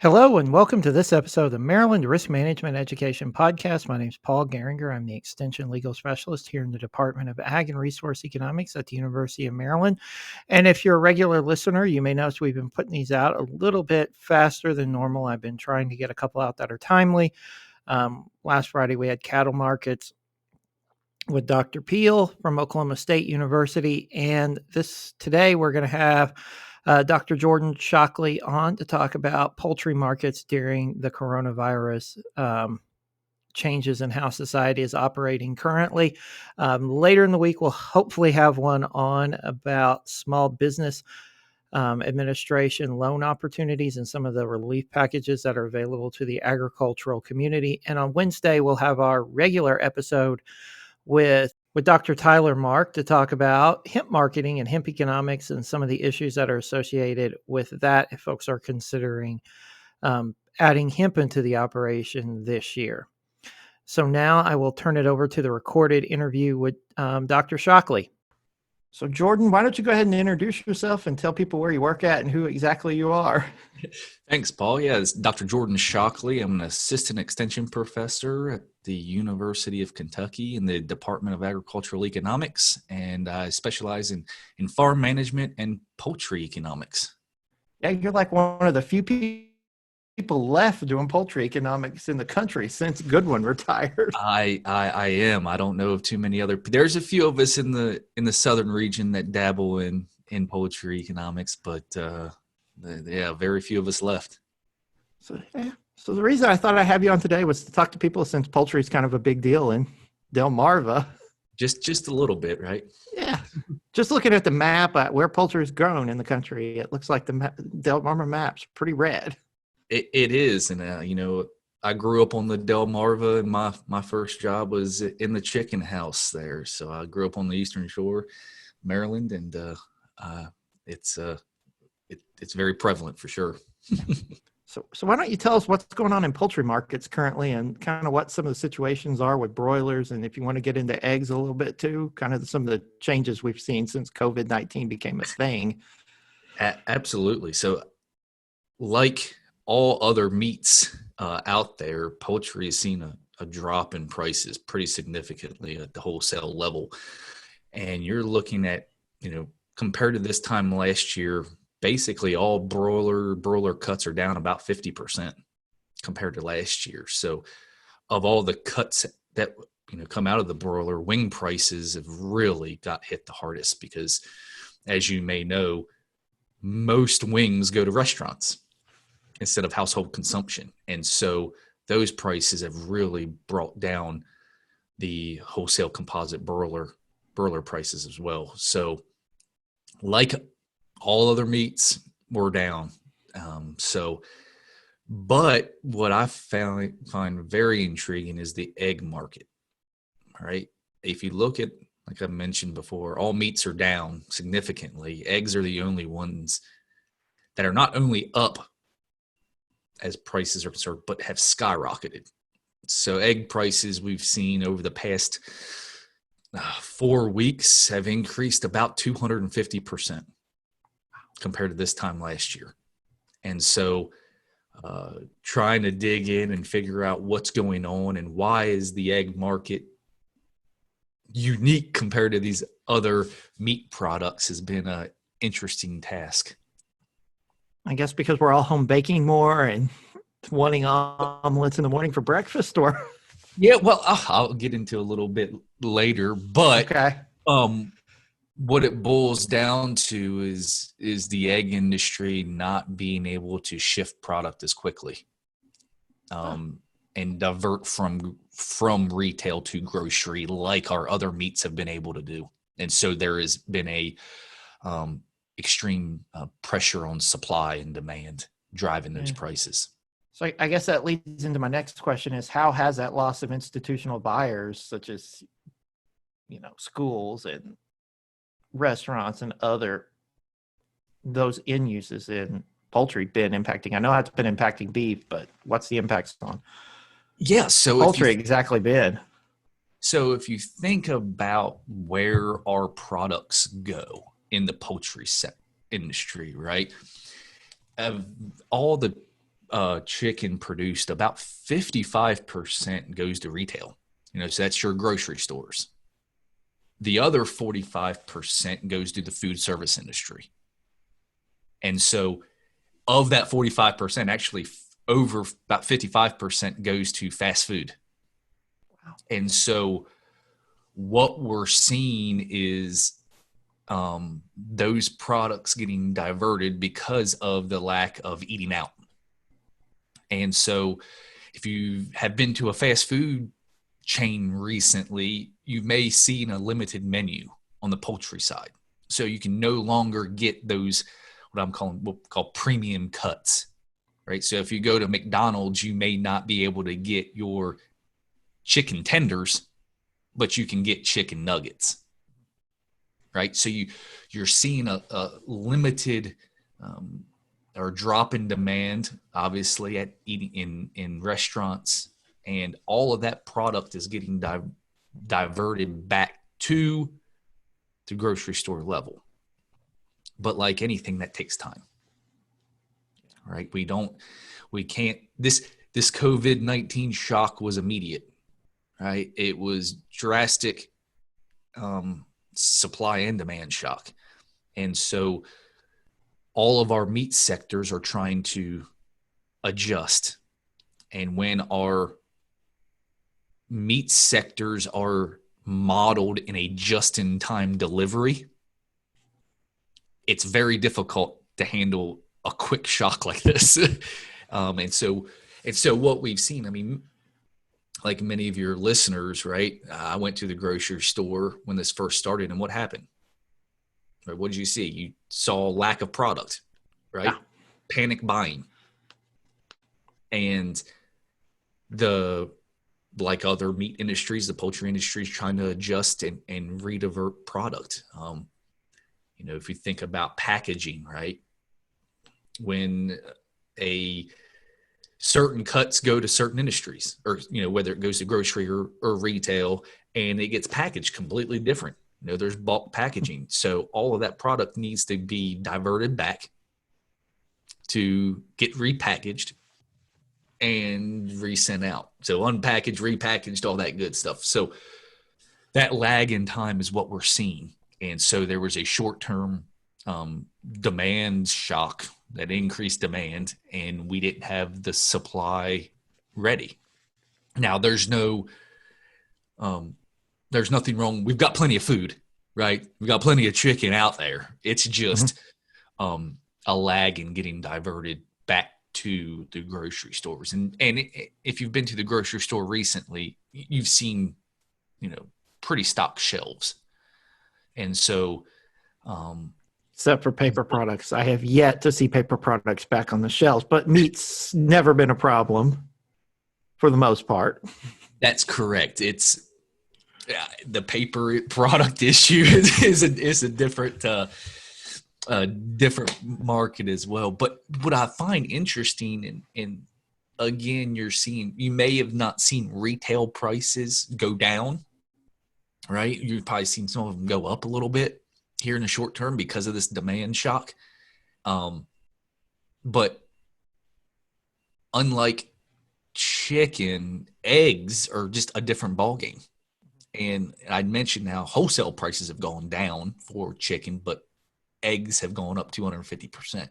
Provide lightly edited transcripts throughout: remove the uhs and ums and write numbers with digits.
Hello and welcome to this episode of the Maryland Risk Management Education Podcast. My name is Paul Geringer. I'm the Extension Legal Specialist here in the Department of Ag and Resource Economics at the University of Maryland. And if you're a regular listener, you may notice we've been putting these out a little bit faster than normal. I've been trying to get a couple out that are timely. Last Friday, we had cattle markets with Dr. Peel from Oklahoma State University. And today we're going to have Dr. Jordan Shockley on to talk about poultry markets during the coronavirus changes in how society is operating currently. Later in the week, we'll hopefully have one on about small business administration loan opportunities and some of the relief packages that are available to the agricultural community. And on Wednesday, we'll have our regular episode with Dr. Tyler Mark to talk about hemp marketing and hemp economics and some of the issues that are associated with that if folks are considering adding hemp into the operation this year. So now I will turn it over to the recorded interview with Dr. Shockley. So Jordan, why don't you go ahead and introduce yourself and tell people where you work at and who exactly you are? Thanks, Paul. Yeah, it's Dr. Jordan Shockley. I'm an assistant extension professor at the University of Kentucky in the Department of Agricultural Economics, and I specialize in farm management and poultry economics. Yeah, you're like one of the few people left doing poultry economics in the country since Goodwin retired. I am. I don't know of too many other. There's a few of us in the southern region that dabble in poultry economics, but very few of us left. So the reason I thought I'd have you on today was to talk to people since poultry is kind of a big deal in Delmarva. Just a little bit, right? Yeah. Just looking at the map where poultry is grown in the country, it looks like the Delmarva map's pretty red. It is, and I grew up on the Delmarva, and my first job was in the chicken house there. So I grew up on the Eastern Shore, Maryland, and it's very prevalent for sure. So why don't you tell us what's going on in poultry markets currently and kind of what some of the situations are with broilers, and if you want to get into eggs a little bit too, kind of some of the changes we've seen since COVID-19 became a thing. Absolutely. So like all other meats out there, poultry has seen a drop in prices pretty significantly at the wholesale level. And you're looking at, compared to this time last year, basically all broiler cuts are down about 50% compared to last year. So of all the cuts that come out of the broiler, wing prices have really got hit the hardest because, as you may know, most wings go to restaurants instead of household consumption. And so those prices have really brought down the wholesale composite broiler prices as well. So like all other meats, we're down. But what I find very intriguing is the egg market, right? If you look at, like I mentioned before, all meats are down significantly. Eggs are the only ones that are not only up as prices are concerned, but have skyrocketed. So egg prices we've seen over the past 4 weeks have increased about 250% compared to this time last year. And so trying to dig in and figure out what's going on and why is the egg market unique compared to these other meat products has been an interesting task. I guess because we're all home baking more and wanting omelets in the morning for breakfast, or? Yeah, well, I'll get into a little bit later, but okay. What it boils down to is the egg industry not being able to shift product as quickly, and divert from retail to grocery like our other meats have been able to do. And so there has been a extreme pressure on supply and demand driving those prices. So I guess that leads into my next question is, how has that loss of institutional buyers such as, schools and restaurants and those end uses in poultry been impacting? I know it's been impacting beef, but what's the impacts on poultry exactly been? So if you think about where our products go in the poultry industry, right? All the chicken produced, about 55% goes to retail. So that's your grocery stores. The other 45% goes to the food service industry. And so of that 45%, actually over about 55% goes to fast food. Wow. And so what we're seeing is those products getting diverted because of the lack of eating out. And so if you have been to a fast food chain recently, you may see a limited menu on the poultry side. So you can no longer get those, what we'll call premium cuts, right? So if you go to McDonald's, you may not be able to get your chicken tenders, but you can get chicken nuggets, right? So you're seeing a limited or drop in demand, obviously, at eating in restaurants, and all of that product is getting diverted back to the grocery store level. But like anything, that takes time, right? We can't. This COVID-19 shock was immediate, right? It was drastic supply and demand shock, and so all of our meat sectors are trying to adjust. And when our meat sectors are modeled in a just-in-time delivery, it's very difficult to handle a quick shock like this. And so what we've seen, I mean, like many of your listeners, right? I went to the grocery store when this first started, and what happened? Right, what did you see? You saw lack of product, right? Yeah. Panic buying. And like other meat industries, the poultry industry is trying to adjust and redivert product. If you think about packaging, right? When a certain cuts go to certain industries, or, whether it goes to grocery or retail, and it gets packaged completely different. There's bulk packaging. So all of that product needs to be diverted back to get repackaged and resent out. So unpackaged, repackaged, all that good stuff. So that lag in time is what we're seeing. And so there was a short-term demand shock, that increased demand, and we didn't have the supply ready. Now there's nothing wrong. We've got plenty of food, right? We've got plenty of chicken out there. It's just a lag in getting diverted back to the grocery stores. And if you've been to the grocery store recently, you've seen, pretty stocked shelves. And so, except for paper products, I have yet to see paper products back on the shelves, but meat's never been a problem for the most part. That's correct. It's the paper product issue is a different different market as well. But what I find interesting, and again, you may have not seen retail prices go down, right? You've probably seen some of them go up a little bit here in the short term because of this demand shock. But unlike chicken, eggs are just a different ballgame. And I'd mentioned how wholesale prices have gone down for chicken, but eggs have gone up 250%.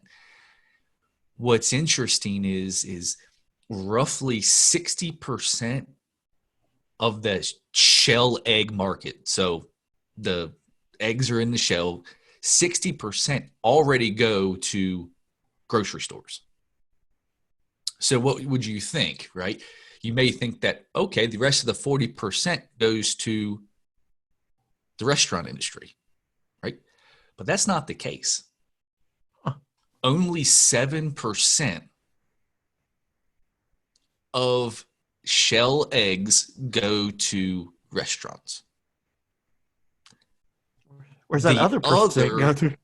What's interesting is roughly 60% of the shell egg market. So the eggs are in the shell. 60% already go to grocery stores. So what would you think, right? You may think that, okay, the rest of the 40% goes to the restaurant industry, right? But that's not the case. Only 7% of shell eggs go to restaurants. Where's that other percent go to?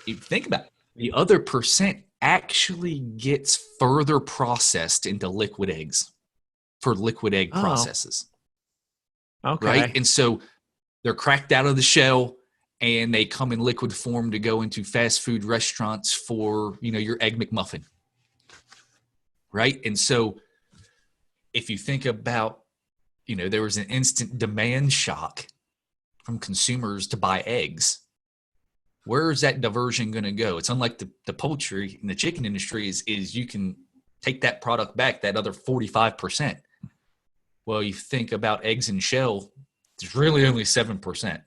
You think about it, the other percent actually gets further processed into liquid eggs for liquid egg processes. Okay. Right? And so they're cracked out of the shell and they come in liquid form to go into fast food restaurants for, your Egg McMuffin. right? And so if you think about, there was an instant demand shock from consumers to buy eggs. Where is that diversion going to go? It's unlike the poultry and the chicken industry is you can take that product back, that other 45%. Well, you think about eggs and shell, it's really only 7%.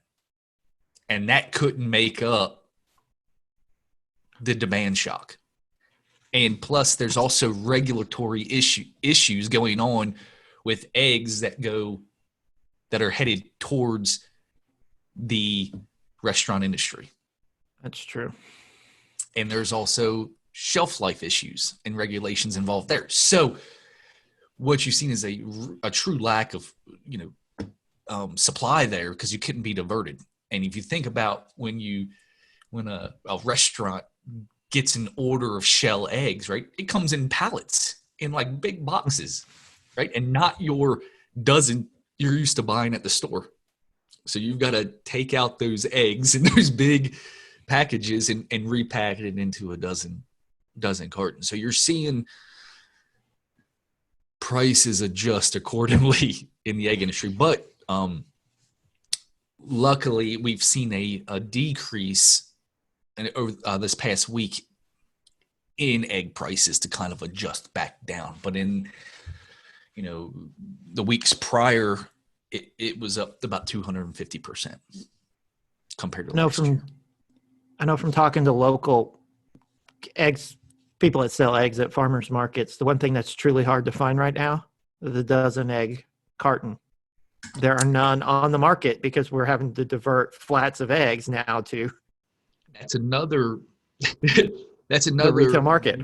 And that couldn't make up the demand shock. And plus, there's also regulatory issues going on with eggs that are headed towards the restaurant industry. That's true. And there's also shelf life issues and regulations involved there. So what you've seen is a true lack of, supply there because you couldn't be diverted. And if you think about when a restaurant gets an order of shell eggs, right, it comes in pallets in like big boxes, right? And not your dozen you're used to buying at the store. So you've got to take out those eggs in those big packages and repack it into a dozen cartons. So you're seeing prices adjust accordingly in the egg industry. But luckily, we've seen a decrease over this past week in egg prices to kind of adjust back down. But in the weeks prior, it was up about 250% compared to last year. I know from talking to local people that sell eggs at farmers markets, the one thing that's truly hard to find right now, the dozen egg carton. There are none on the market because we're having to divert flats of eggs now to. That's another the retail market.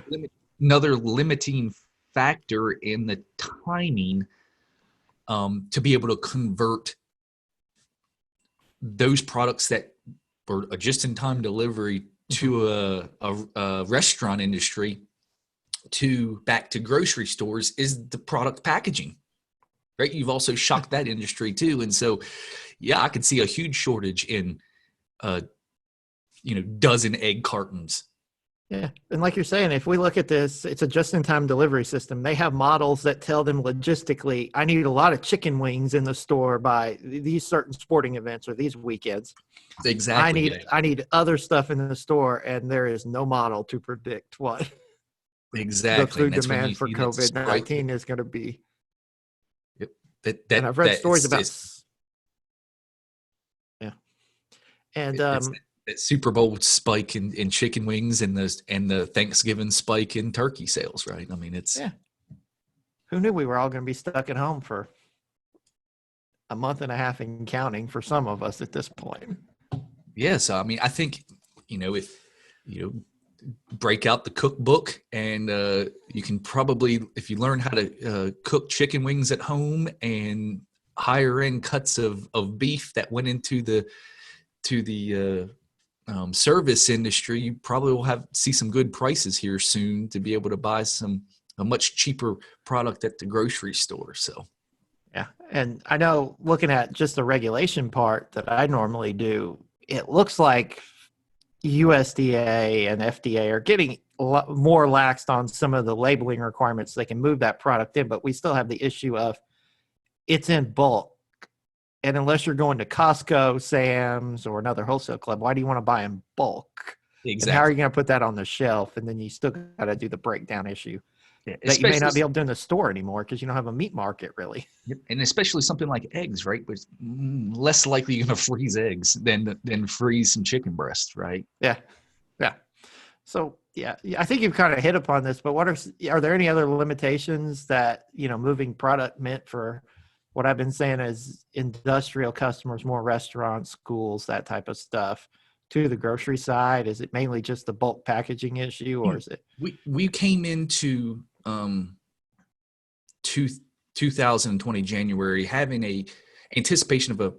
Another limiting factor in the timing to be able to convert those products that were a just-in-time delivery to a restaurant industry back to grocery stores is the product packaging, right? You've also shocked that industry too. And so, yeah, I could see a huge shortage in, dozen egg cartons. Yeah. And like you're saying, if we look at this, it's a just-in-time delivery system. They have models that tell them logistically, I need a lot of chicken wings in the store by these certain sporting events or these weekends. Exactly. I need other stuff in the store, and there is no model to predict what exactly the food demand for COVID-19 is going to be. Yep. And I've read stories about. Yeah. And that Super Bowl spike in chicken wings and the Thanksgiving spike in turkey sales, right? I mean, who knew we were all going to be stuck at home for a month and a half and counting for some of us at this point. Yeah. So, I mean, I think, if, break out the cookbook and you can probably, if you learn how to cook chicken wings at home and higher end cuts of beef that went into the service industry, you probably will see some good prices here soon to be able to buy a much cheaper product at the grocery store. So, yeah. And I know looking at just the regulation part that I normally do, it looks like USDA and FDA are getting a lot more laxed on some of the labeling requirements. They can move that product in, but we still have the issue of it's in bulk. And unless you're going to Costco, Sam's, or another wholesale club, why do you want to buy in bulk? Exactly. And how are you going to put that on the shelf? And then you still got to do the breakdown issue that you may not be able to do in the store anymore because you don't have a meat market really. And especially something like eggs, right? Which less likely you're going to freeze eggs than freeze some chicken breasts, right? Yeah. So yeah, I think you've kind of hit upon this, but are there any other limitations that moving product meant for what I've been saying is industrial customers, more restaurants, schools, that type of stuff, to the grocery side? Is it mainly just the bulk packaging issue, or is it? We came into 2020 January having a anticipation of a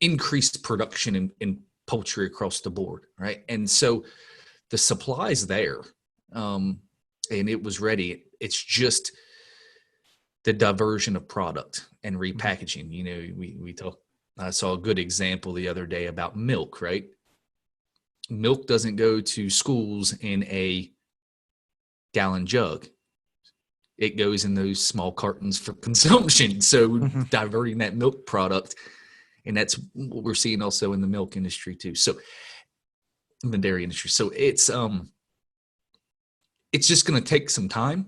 increased production in poultry across the board, right? And so the supply's there, and it was ready. It's just the diversion of product and repackaging. We talk. I saw a good example the other day about milk, right? Milk doesn't go to schools in a gallon jug. it goes in those small cartons for consumption. So diverting that milk product, and that's what we're seeing also in the milk industry too. So in the dairy industry. So it's just going to take some time.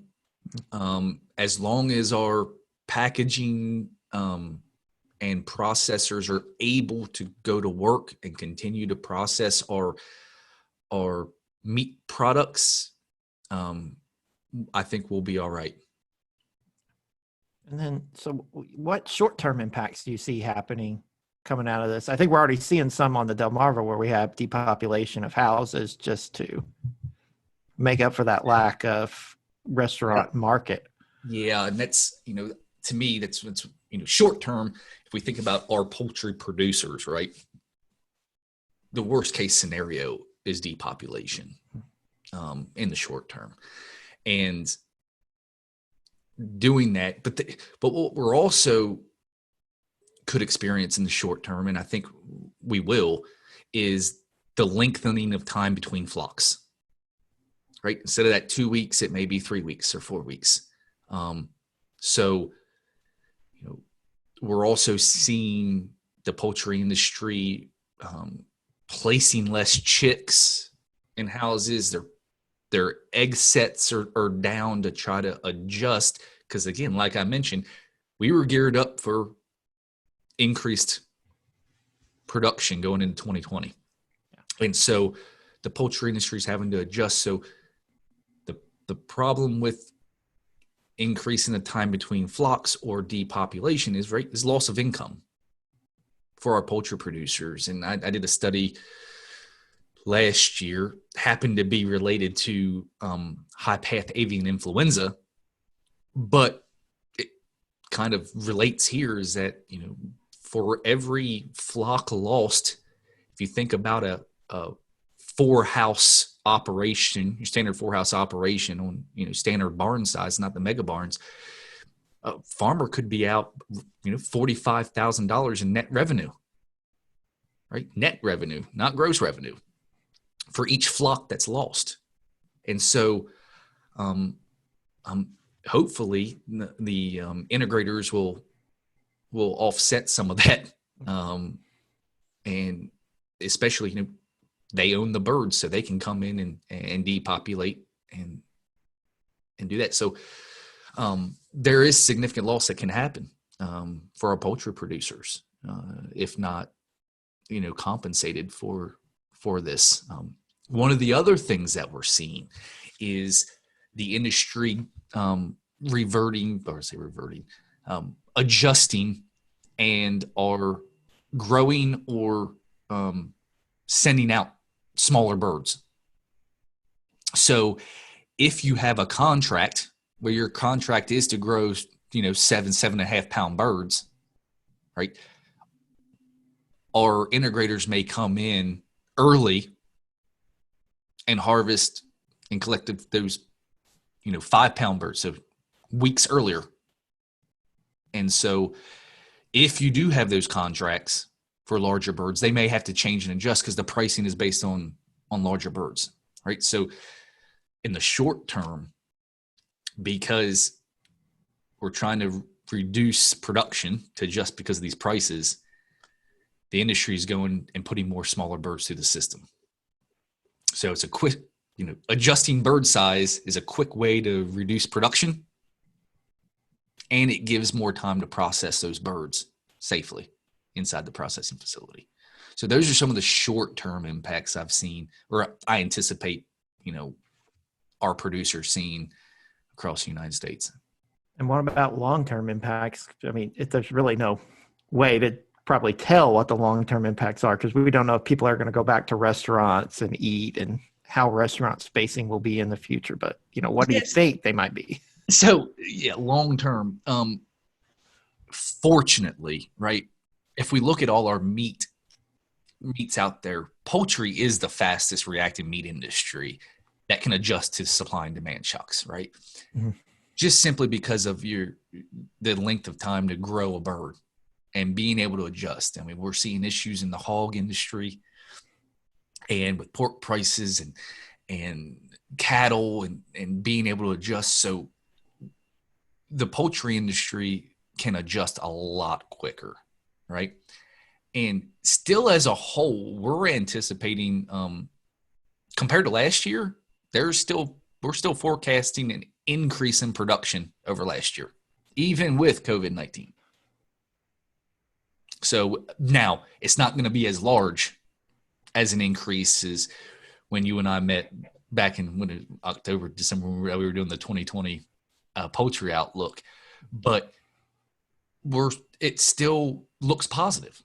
As long as our packaging and processors are able to go to work and continue to process our meat products, I think we'll be all right. And then, so what short-term impacts do you see happening coming out of this? I think we're already seeing some on the Delmarva where we have depopulation of houses just to make up for that lack of restaurant market. Yeah, and that's, to me, that's short term. If we think about our poultry producers, right, the worst case scenario is depopulation in the short term, and doing that. But what we're also could experience in the short term, and I think we will, is the lengthening of time between flocks. Right, instead of that 2 weeks, it may be 3 weeks or 4 weeks. So, we're also seeing the poultry industry placing less chicks in houses. Their egg sets are down to try to adjust. Because again, like I mentioned, we were geared up for increased production going into 2020. And so the poultry industry is having to adjust. So the problem with increasing the time between flocks or depopulation is loss of income for our poultry producers. And I did a study last year, happened to be related to high path avian influenza, but it kind of relates here is that, for every flock lost, if you think about a 4-house operation, your standard 4-house operation on, standard barn size, not the mega barns, a farmer could be out, $45,000 in net revenue, right? Net revenue, not gross revenue, for each flock that's lost. And so, hopefully the integrators will offset some of that. And especially, they own the birds, so they can come in and depopulate and do that. So there is significant loss that can happen for our poultry producers, if not, compensated for this. One of the other things that we're seeing is the industry adjusting and are growing or sending out smaller birds. So if you have a contract where your contract is to grow, 7.5 pound birds, right? Our integrators may come in early and harvest and collect those, 5 pound birds, so weeks earlier. And so if you do have those contracts for larger birds, they may have to change and adjust because the pricing is based on larger birds, right? So in the short term, because we're trying to reduce production to adjust because of these prices, the industry is going and putting more smaller birds through the system. So it's a quick, adjusting bird size is a quick way to reduce production, and it gives more time to process those birds safely inside the processing facility. So those are some of the short-term impacts I've seen, or I anticipate, our producers seeing across the United States. And what about long-term impacts? I mean, there's really no way to probably tell what the long-term impacts are, because we don't know if people are going to go back to restaurants and eat, and how restaurant spacing will be in the future. But, what do you think they might be? So, yeah, long-term, fortunately, right, if we look at all our meats out there, poultry is the fastest reacting meat industry that can adjust to supply and demand shocks, right? Mm-hmm. Just simply because of the length of time to grow a bird and being able to adjust. I mean, we're seeing issues in the hog industry and with pork prices and cattle and being able to adjust. So the poultry industry can adjust a lot quicker, right? And still as a whole, we're anticipating, compared to last year, we're still forecasting an increase in production over last year, even with COVID-19. So now it's not going to be as large as an increase as when you and I met back in October, December, when we were doing the 2020 poultry outlook, but it still looks positive,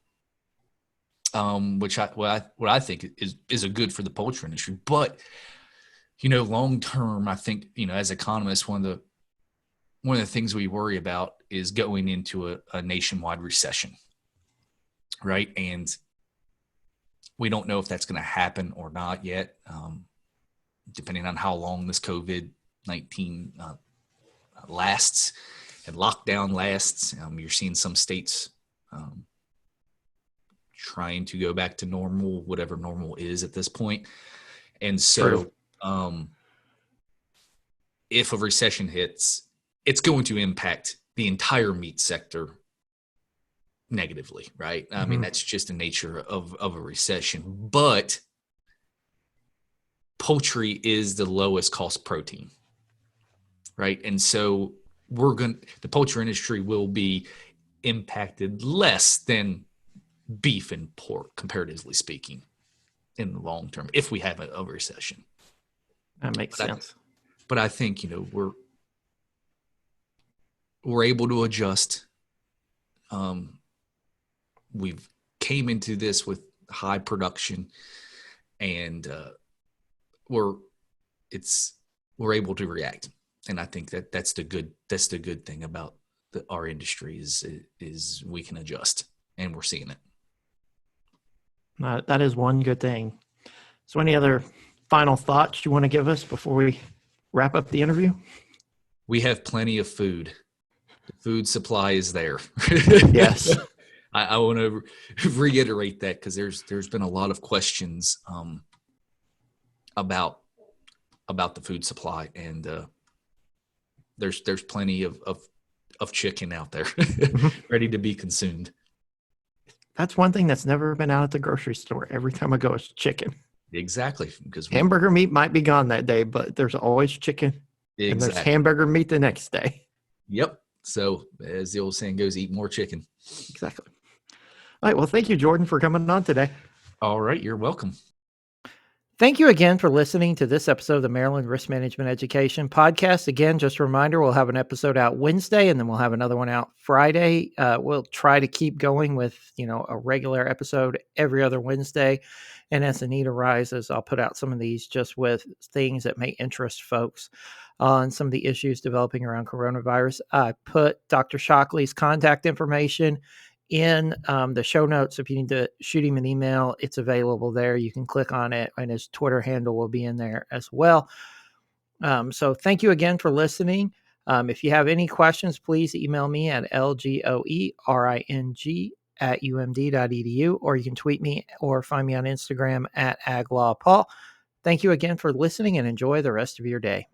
which what I think is a good for the poultry industry. But long term, I think as economists, one of the things we worry about is going into a nationwide recession, right? And we don't know if that's going to happen or not yet, depending on how long this COVID-19 lasts and lockdown lasts. You're seeing some states trying to go back to normal, whatever normal is at this point. And so if a recession hits, it's going to impact the entire meat sector negatively, right? I mean, that's just the nature of a recession. But poultry is the lowest cost protein, right? And so the poultry industry will be impacted less than beef and pork, comparatively speaking, in the long term, if we have a recession. That makes sense. But I think, we're able to adjust. We've came into this with high production, and we're able to react. And I think that's the good thing about our industry is we can adjust, and we're seeing it. That is one good thing. So any other final thoughts you want to give us before we wrap up the interview? We have plenty of food. The food supply is there. Yes. I want to reiterate that, because there's been a lot of questions about the food supply, and there's plenty of chicken out there ready to be consumed. That's one thing that's never been out at the grocery store. Every time I go, it's chicken. Exactly, because hamburger meat might be gone that day, but there's always chicken. Exactly. And there's hamburger meat the next day. Yep. So as the old saying goes, eat more chicken. Exactly. All right. Well, thank you, Jordan, for coming on today. All right. You're welcome. Thank you again for listening to this episode of the Maryland Risk Management Education Podcast. Again, just a reminder, we'll have an episode out Wednesday, and then we'll have another one out Friday. We'll try to keep going with, a regular episode every other Wednesday. And as the need arises, I'll put out some of these just with things that may interest folks on some of the issues developing around coronavirus. I put Dr. Shockley's contact information in the show notes. If you need to shoot him an email, it's available there. You can click on it, and his Twitter handle will be in there as well. So thank you again for listening. If you have any questions, please email me at lgoering@umd.edu, or you can tweet me or find me on Instagram at aglawpaul. Thank you again for listening, and enjoy the rest of your day.